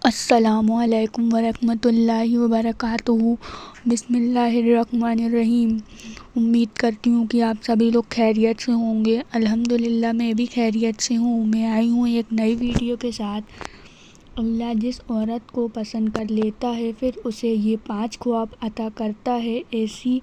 السلام علیکم ورحمۃ اللہ وبرکاتہ۔ بسم اللہ الرحمن الرحیم۔ امید کرتی ہوں کہ آپ سبھی لوگ خیریت سے ہوں گے۔ الحمدللہ میں بھی خیریت سے ہوں۔ میں آئی ہوں ایک نئی ویڈیو کے ساتھ۔ اللہ جس عورت کو پسند کر لیتا ہے پھر اسے یہ 5 خواب عطا کرتا ہے۔ ایسی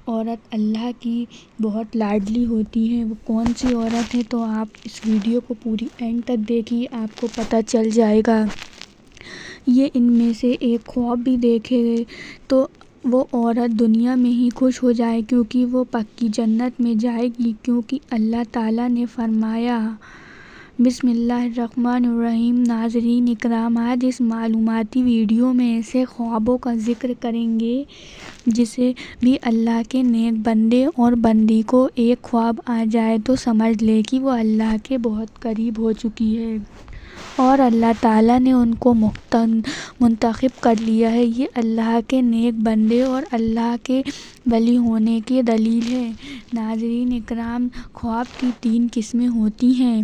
عورت اللہ کی بہت لاڈلی ہوتی ہے۔ وہ کون سی عورت ہے تو آپ اس ویڈیو کو پوری اینڈ تک دیکھیے، آپ کو پتہ چل جائے گا۔ یہ ان میں سے ایک خواب بھی دیکھے تو وہ عورت دنیا میں ہی خوش ہو جائے، کیونکہ وہ پکی جنت میں جائے گی، کیونکہ اللہ تعالیٰ نے فرمایا۔ بسم اللہ الرحمن الرحیم۔ ناظرین اکرام، آج اس معلوماتی ویڈیو میں ایسے خوابوں کا ذکر کریں گے جسے بھی اللہ کے نیک بندے اور بندی کو ایک خواب آ جائے تو سمجھ لے کہ وہ اللہ کے بہت قریب ہو چکی ہے اور اللہ تعالیٰ نے ان کو منتخب کر لیا ہے۔ یہ اللہ کے نیک بندے اور اللہ کے ولی ہونے کی دلیل ہے۔ ناظرین اکرام، خواب کی 3 قسمیں ہوتی ہیں۔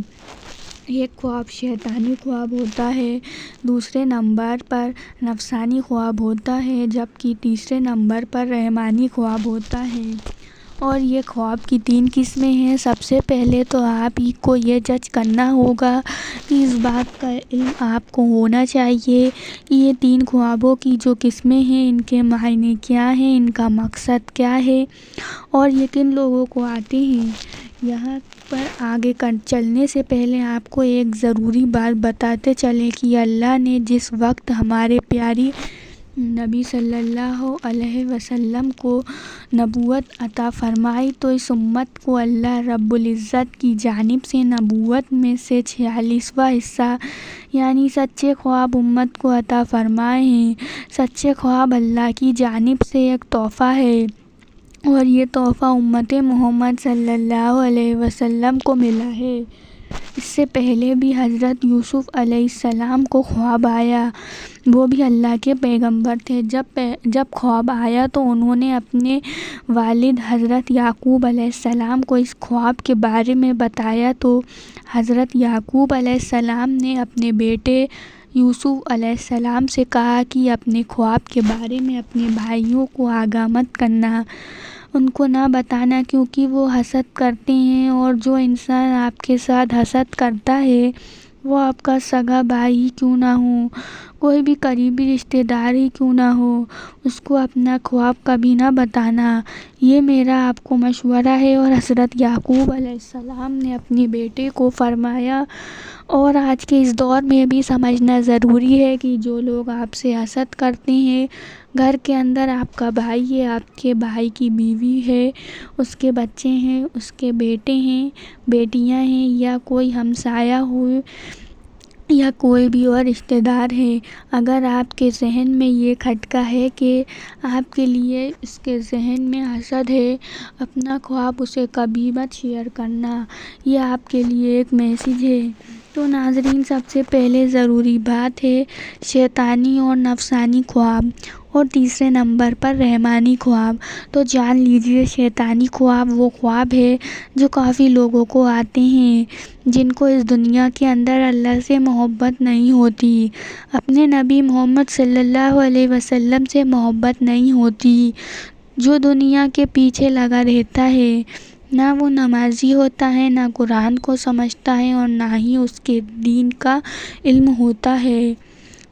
ایک خواب شیطانی خواب ہوتا ہے، دوسرے نمبر پر نفسانی خواب ہوتا ہے، جبکہ تیسرے نمبر پر رحمانی خواب ہوتا ہے۔ اور یہ خواب کی 3 قسمیں ہیں۔ سب سے پہلے تو آپ ہی کو یہ جج کرنا ہوگا کہ اس بات کا علم آپ کو ہونا چاہیے کہ یہ 3 خوابوں کی جو قسمیں ہیں ان کے معنی کیا ہیں، ان کا مقصد کیا ہے اور یہ کن لوگوں کو آتے ہیں۔ یہاں پر آگے چلنے سے پہلے آپ کو ایک ضروری بات بتاتے چلیں کہ اللہ نے جس وقت ہمارے پیاری نبی صلی اللہ علیہ وسلم کو نبوت عطا فرمائی تو اس امت کو اللہ رب العزت کی جانب سے نبوت میں سے 46واں حصہ یعنی سچے خواب امت کو عطا فرمائے ہیں۔ سچے خواب اللہ کی جانب سے ایک تحفہ ہے اور یہ تحفہ امت محمد صلی اللہ علیہ وسلم کو ملا ہے۔ اس سے پہلے بھی حضرت یوسف علیہ السلام کو خواب آیا، وہ بھی اللہ کے پیغمبر تھے۔ جب خواب آیا تو انہوں نے اپنے والد حضرت یعقوب علیہ السلام کو اس خواب کے بارے میں بتایا تو حضرت یعقوب علیہ السلام نے اپنے بیٹے یوسف علیہ السلام سے کہا کہ اپنے خواب کے بارے میں اپنے بھائیوں کو آگاہ مت کرنا، ان کو نہ بتانا، کیونکہ وہ حسد کرتے ہیں اور جو انسان آپ کے ساتھ حسد کرتا ہے وہ آپ کا سگا بھائی ہی کیوں نہ ہو، کوئی بھی قریبی رشتہ دار ہی کیوں نہ ہو، اس کو اپنا خواب کبھی نہ بتانا، یہ میرا آپ کو مشورہ ہے۔ اور حضرت یعقوب علیہ السلام نے اپنے بیٹے کو فرمایا۔ اور آج کے اس دور میں بھی سمجھنا ضروری ہے کہ جو لوگ آپ سے حسد کرتے ہیں، گھر کے اندر آپ کا بھائی ہے، آپ کے بھائی کی بیوی ہے، اس کے بچے ہیں، اس کے بیٹے ہیں، بیٹیاں ہیں، یا کوئی ہمسایہ ہو یا کوئی بھی اور رشتہ دار ہے، اگر آپ کے ذہن میں یہ کھٹکا ہے کہ آپ کے لیے اس کے ذہن میں حسد ہے، اپنا خواب اسے کبھی مت شیئر کرنا، یہ آپ کے لیے ایک میسیج ہے۔ تو ناظرین، سب سے پہلے ضروری بات ہے شیطانی اور نفسانی خواب، اور تیسرے نمبر پر رحمانی خواب۔ تو جان لیجئے، شیطانی خواب وہ خواب ہے جو کافی لوگوں کو آتے ہیں جن کو اس دنیا کے اندر اللہ سے محبت نہیں ہوتی، اپنے نبی محمد صلی اللہ علیہ وسلم سے محبت نہیں ہوتی، جو دنیا کے پیچھے لگا رہتا ہے، نہ وہ نمازی ہوتا ہے، نہ قرآن کو سمجھتا ہے اور نہ ہی اس کے دین کا علم ہوتا ہے،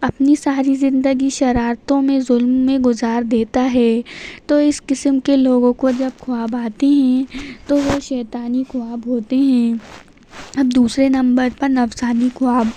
اپنی ساری زندگی شرارتوں میں، ظلم میں گزار دیتا ہے۔ تو اس قسم کے لوگوں کو جب خواب آتے ہیں تو وہ شیطانی خواب ہوتے ہیں۔ اب دوسرے نمبر پر نفسانی خواب۔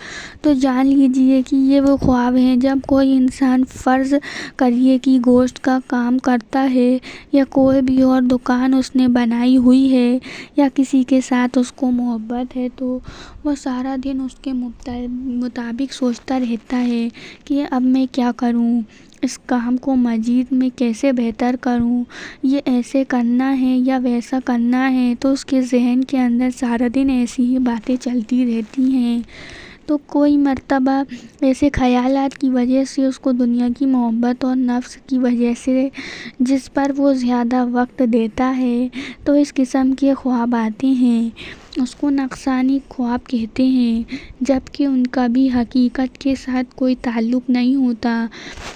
تو جان لیجئے کہ یہ وہ خواب ہیں جب کوئی انسان فرض کریے کہ گوشت کا کام کرتا ہے یا کوئی بھی اور دکان اس نے بنائی ہوئی ہے یا کسی کے ساتھ اس کو محبت ہے تو وہ سارا دن اس کے مطابق سوچتا رہتا ہے کہ اب میں کیا کروں، اس کام کو مزید میں کیسے بہتر کروں، یہ ایسے کرنا ہے یا ویسا کرنا ہے، تو اس کے ذہن کے اندر سارا دن ایسی ہی باتیں چلتی رہتی ہیں۔ تو کوئی مرتبہ ایسے خیالات کی وجہ سے اس کو دنیا کی محبت اور نفس کی وجہ سے جس پر وہ زیادہ وقت دیتا ہے تو اس قسم کے خواب آتے ہیں، اس کو نقصانی خواب کہتے ہیں، جبکہ ان کا بھی حقیقت کے ساتھ کوئی تعلق نہیں ہوتا۔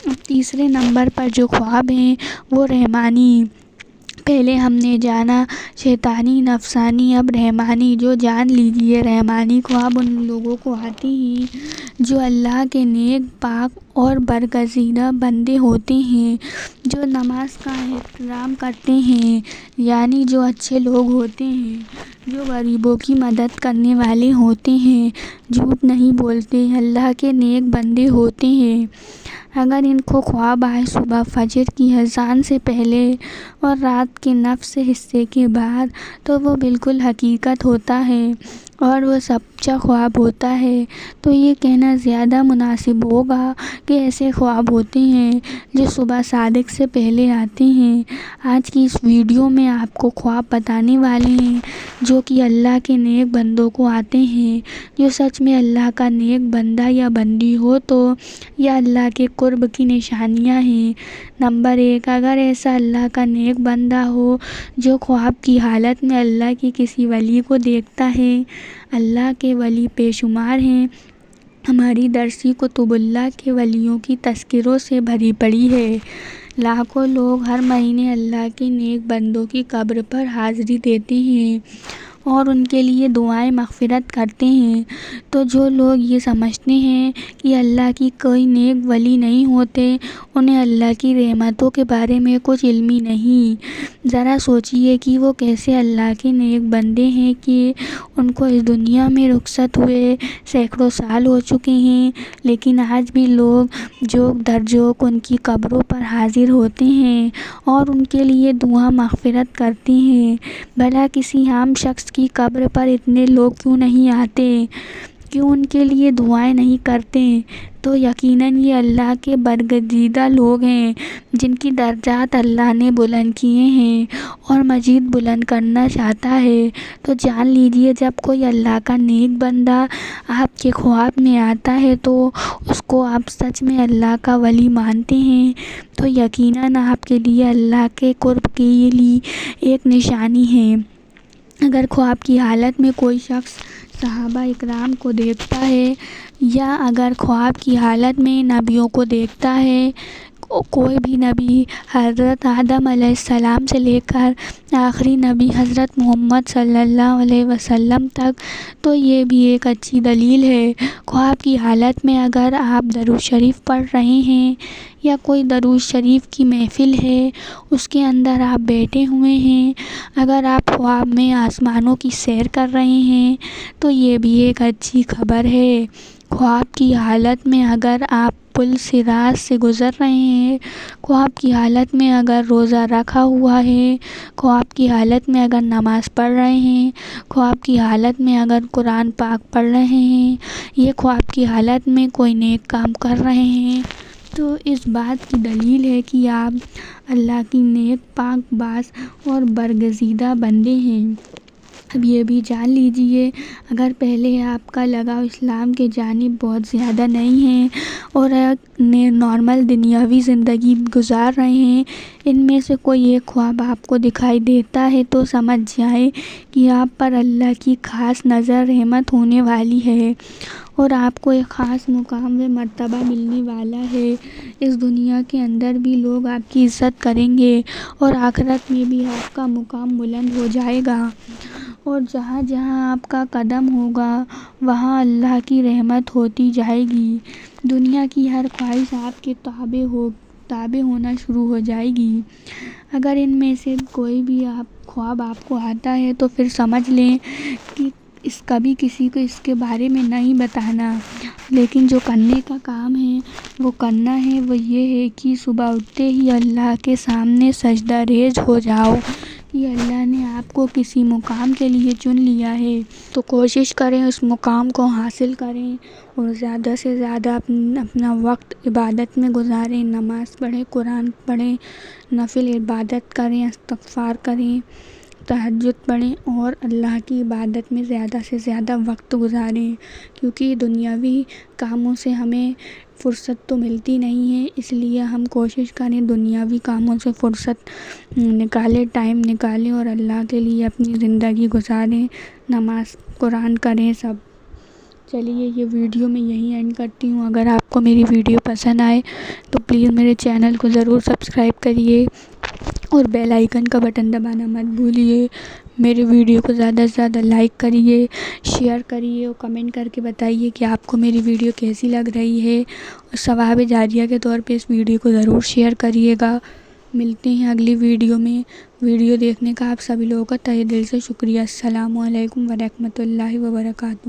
اب تیسرے نمبر پر جو خواب ہیں وہ رحمانی۔ پہلے ہم نے جانا شیطانی، نفسانی، اب رحمانی۔ جو جان لیجئے رحمانی خواب ان لوگوں کو آتے ہیں جو اللہ کے نیک، پاک اور برگزیدہ بندے ہوتے ہیں، جو نماز کا احترام کرتے ہیں، یعنی جو اچھے لوگ ہوتے ہیں، جو غریبوں کی مدد کرنے والے ہوتے ہیں، جھوٹ نہیں بولتے، اللہ کے نیک بندے ہوتے ہیں۔ اگر ان کو خواب آئے صبح فجر کی اذان سے پہلے اور رات کے نصف حصے کے بعد تو وہ بالکل حقیقت ہوتا ہے اور وہ سچا خواب ہوتا ہے، تو یہ کہنا زیادہ مناسب ہوگا کہ ایسے خواب ہوتے ہیں جو صبح صادق سے پہلے آتے ہیں۔ آج کی اس ویڈیو میں آپ کو خواب بتانے والے ہیں جو کہ اللہ کے نیک بندوں کو آتے ہیں۔ جو سچ میں اللہ کا نیک بندہ یا بندی ہو تو یہ اللہ کے قرب کی نشانیاں ہیں۔ نمبر 1، اگر ایسا اللہ کا نیک بندہ ہو جو خواب کی حالت میں اللہ کی کسی ولی کو دیکھتا ہے۔ اللہ کے ولی بے شمار ہیں، ہماری درسی کتب اللہ کے ولیوں کی تذکروں سے بھری پڑی ہے۔ لاکھوں لوگ ہر مہینے اللہ کے نیک بندوں کی قبر پر حاضری دیتے ہیں اور ان کے لیے دعائیں مغفرت کرتے ہیں۔ تو جو لوگ یہ سمجھتے ہیں کہ اللہ کی کوئی نیک ولی نہیں ہوتے، انہیں اللہ کی رحمتوں کے بارے میں کچھ علم ہی نہیں۔ ذرا سوچئے کہ وہ کیسے اللہ کے نیک بندے ہیں کہ ان کو اس دنیا میں رخصت ہوئے سینکڑوں سال ہو چکے ہیں، لیکن آج بھی لوگ جوک در جوک ان کی قبروں پر حاضر ہوتے ہیں اور ان کے لیے دعا مغفرت کرتے ہیں۔ بھلا کسی عام شخص کی قبر پر اتنے لوگ کیوں نہیں آتے؟ کیوں ان کے لیے دعائیں نہیں کرتے؟ تو یقیناً یہ اللہ کے برگزیدہ لوگ ہیں جن کی درجات اللہ نے بلند کیے ہیں اور مزید بلند کرنا چاہتا ہے۔ تو جان لیجئے جب کوئی اللہ کا نیک بندہ آپ کے خواب میں آتا ہے تو اس کو آپ سچ میں اللہ کا ولی مانتے ہیں، تو یقیناً آپ کے لیے اللہ کے قرب کے لیے ایک نشانی ہے۔ اگر خواب کی حالت میں کوئی شخص صحابہ اکرام کو دیکھتا ہے یا اگر خواب کی حالت میں نبیوں کو دیکھتا ہے، کوئی بھی نبی حضرت آدم علیہ السلام سے لے کر آخری نبی حضرت محمد صلی اللہ علیہ وسلم تک، تو یہ بھی ایک اچھی دلیل ہے۔ خواب کی حالت میں اگر آپ درود شریف پڑھ رہے ہیں یا کوئی درود شریف کی محفل ہے اس کے اندر آپ بیٹھے ہوئے ہیں، اگر آپ خواب میں آسمانوں کی سیر کر رہے ہیں تو یہ بھی ایک اچھی خبر ہے۔ خواب کی حالت میں اگر آپ پل صراط سے گزر رہے ہیں، خواب کی حالت میں اگر روزہ رکھا ہوا ہے، خواب کی حالت میں اگر نماز پڑھ رہے ہیں، خواب کی حالت میں اگر قرآن پاک پڑھ رہے ہیں، یہ خواب کی حالت میں کوئی نیک کام کر رہے ہیں، تو اس بات کی دلیل ہے کہ آپ اللہ کی نیک، پاک باز اور برگزیدہ بندے ہیں۔ اب یہ بھی جان لیجئے اگر پہلے آپ کا لگاؤ اسلام کے جانب بہت زیادہ نہیں ہے اور نارمل دنیاوی زندگی گزار رہے ہیں، ان میں سے کوئی ایک خواب آپ کو دکھائی دیتا ہے تو سمجھ جائیں کہ آپ پر اللہ کی خاص نظر رحمت ہونے والی ہے اور آپ کو ایک خاص مقام و مرتبہ ملنے والا ہے۔ اس دنیا کے اندر بھی لوگ آپ کی عزت کریں گے اور آخرت میں بھی آپ کا مقام بلند ہو جائے گا، اور جہاں جہاں آپ کا قدم ہوگا وہاں اللہ کی رحمت ہوتی جائے گی۔ دنیا کی ہر خواہش آپ کے تابع ہونا شروع ہو جائے گی۔ اگر ان میں سے کوئی بھی خواب آپ کو آتا ہے تو پھر سمجھ لیں کہ کبھی کسی کو اس کے بارے میں نہیں بتانا، لیکن جو کرنے کا کام ہے وہ کرنا ہے، وہ یہ ہے کہ صبح اٹھتے ہی اللہ کے سامنے سجدہ ریز ہو جاؤ کہ اللہ نے آپ کو کسی مقام کے لیے چن لیا ہے تو کوشش کریں اس مقام کو حاصل کریں اور زیادہ سے زیادہ اپنا وقت عبادت میں گزاریں، نماز پڑھیں، قرآن پڑھیں، نفل عبادت کریں، استغفار کریں، تہجد پڑھیں اور اللہ کی عبادت میں زیادہ سے زیادہ وقت گزاریں، کیونکہ دنیاوی کاموں سے ہمیں فرصت تو ملتی نہیں ہے، اس لیے ہم کوشش کریں دنیاوی کاموں سے فرصت نکالیں، ٹائم نکالیں اور اللہ کے لیے اپنی زندگی گزاریں، نماز قرآن کریں سب۔ چلیے یہ ویڈیو میں یہیں اینڈ کرتی ہوں۔ اگر آپ کو میری ویڈیو پسند آئے تو پلیز میرے چینل کو ضرور سبسکرائب کریے اور بیل آئیکن کا بٹن دبانا مت بھولیے۔ میرے ویڈیو کو زیادہ سے زیادہ لائک کریے، شیئر کریے اور کمنٹ کر کے بتائیے کہ آپ کو میری ویڈیو کیسی لگ رہی ہے، اور ثواب جاریہ کے طور پہ اس ویڈیو کو ضرور شیئر کریے گا۔ ملتے ہیں اگلی ویڈیو میں۔ ویڈیو دیکھنے کا آپ سبھی لوگوں کا تہہ دل سے شکریہ۔ السلام علیکم ورحمۃ اللہ وبرکاتہ۔